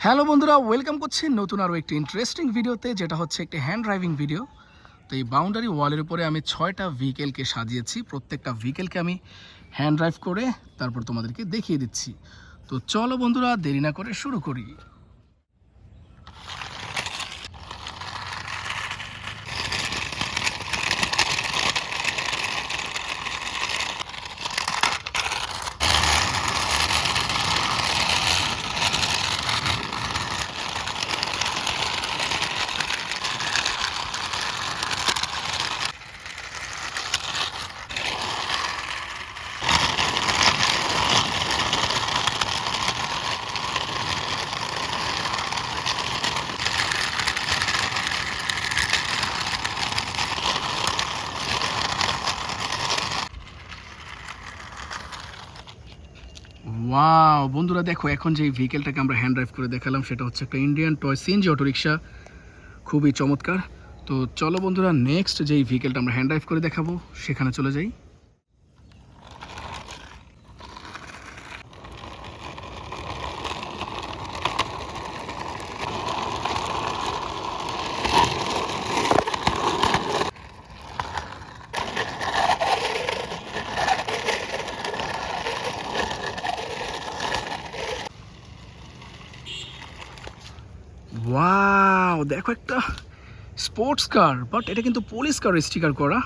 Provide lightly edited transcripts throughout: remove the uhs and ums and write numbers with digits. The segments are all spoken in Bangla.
হ্যালো বন্ধুরা, ওয়েলকাম করছি নতুন আরও একটি ইন্টারেস্টিং ভিডিওতে, যেটা হচ্ছে একটি হ্যান্ড ড্রাইভিং ভিডিও। তো এই বাউন্ডারি ওয়ালের উপরে আমি 6টা ভেহিকেলকে সাজিয়েছি। প্রত্যেকটা ভেহিকেলকে আমি হ্যান্ড ড্রাইভ করে তারপর তোমাদেরকে দেখিয়ে দিচ্ছি। তো চলো বন্ধুরা, দেরি না করে শুরু করি। ওয়াও বন্ধুরা, দেখো এখন যে ভেহিকেলটাকে আমরা হ্যান্ড ড্রাইভ করে দেখালাম সেটা হচ্ছে একটা Indian toy CNG auto rickshaw. খুবই চমৎকার। তো চলো বন্ধুরা, নেক্সট যেই ভেহিকেলটা আমরা হ্যান্ড ড্রাইভ করে দেখাবো সেখানে চলে যাই। ওয়াও, দেখো একটা স্পোর্টস কার, বাট এটা কিন্তু পুলিশ কার স্টিকার করা।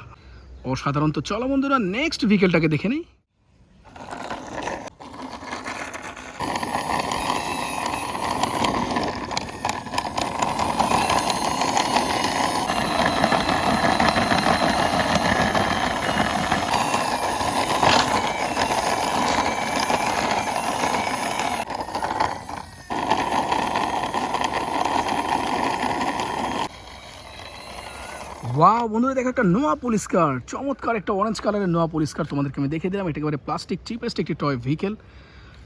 অসাধারণ। তো চলো বন্ধুরা, নেক্সট ভেহিকেলটাকে দেখে নিই। ওয়াও বন্ধুরা, দেখো একটা নোয়া পুলিশ কার, চমৎকার একটা অরেঞ্জ কালারের নোয়া পুলিশ কার তোমাদেরকে আমি দেখে দিলাম। এটা একেবারে প্লাস্টিক চিপেস্ট একটি টয় ভেহিকেল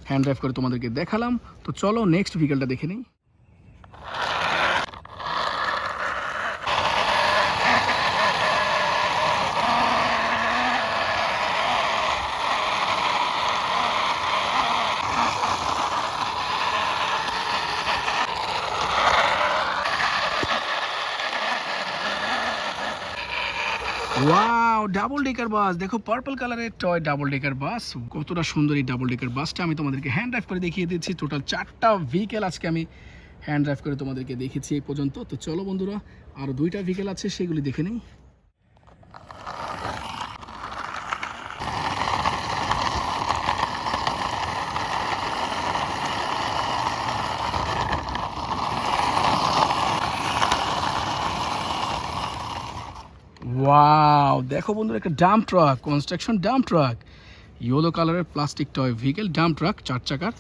হ্যান্ড ড্রাইভ করে তোমাদেরকে দেখালাম। তো চলো নেক্সট ভেহিকেলটা দেখে নিই। ওয়াও, ডাবল ডেকার বাস, দেখো পার্পল কালারের টয় ডাবল ডেকার বাস। কতটা সুন্দর এই ডাবল ডেকার বাসটা আমি তোমাদেরকে হ্যান্ড ড্রাইভ করে দেখিয়ে দিচ্ছি। টোটাল 4টা ভেহিকেল আজকে আমি হ্যান্ড ড্রাইভ করে তোমাদেরকে দেখেছি এই পর্যন্ত। তো চলো বন্ধুরা, আরও 2টা ভেহিকেল আছে, সেগুলি দেখে নিই। ওয়াও, দেখো বন্ধুরা একটা dump truck, construction dump truck, yellow কালারের plastic toy vehicle dump truck 4 চাকার।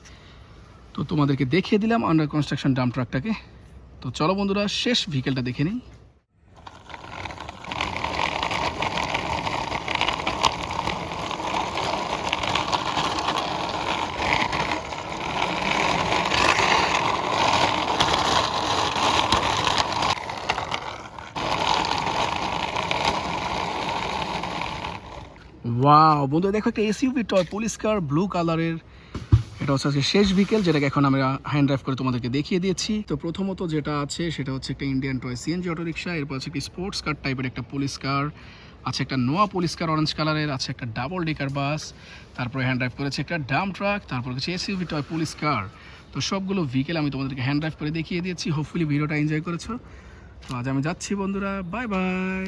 তো তোমাদেরকে দেখিয়ে দিলাম আন্ডার কনস্ট্রাকশন ডাম্প ট্রাকটাকে। তো চলো বন্ধুরা, শেষ ভেহিকেলটা দেখে নিই। ওয়াও বন্ধুরা, দেখো একটা এসইউভি টয় পুলিশ কার ব্লু কালারের। এটা হচ্ছে আজকে শেষ ভেহিকেল, যেটাকে এখন আমরা হ্যান্ড ড্রাইভ করে তোমাদেরকে দেখিয়ে দিয়েছি। তো প্রথমত যেটা আছে সেটা হচ্ছে একটা Indian toy CNG auto rickshaw. এরপর আছে একটি স্পোর্টস কার টাইপের একটা পুলিশ কার, আছে একটা নোয়া পুলিশ কার অরেঞ্জ কালারের, আছে একটা ডাবল ডেকার বাস, তারপরে হ্যান্ড ড্রাইভ করেছে একটা ডাম্প ট্রাক, তারপর হচ্ছে এসইউভি টয় পুলিশ কার। তো সবগুলো ভেহিকেল আমি তোমাদেরকে হ্যান্ড ড্রাইভ করে দেখিয়ে দিয়েছি। হোপফুলি ভিডিওটা এনজয় করেছো। তো আজ আমি যাচ্ছি বন্ধুরা, বাই বাই।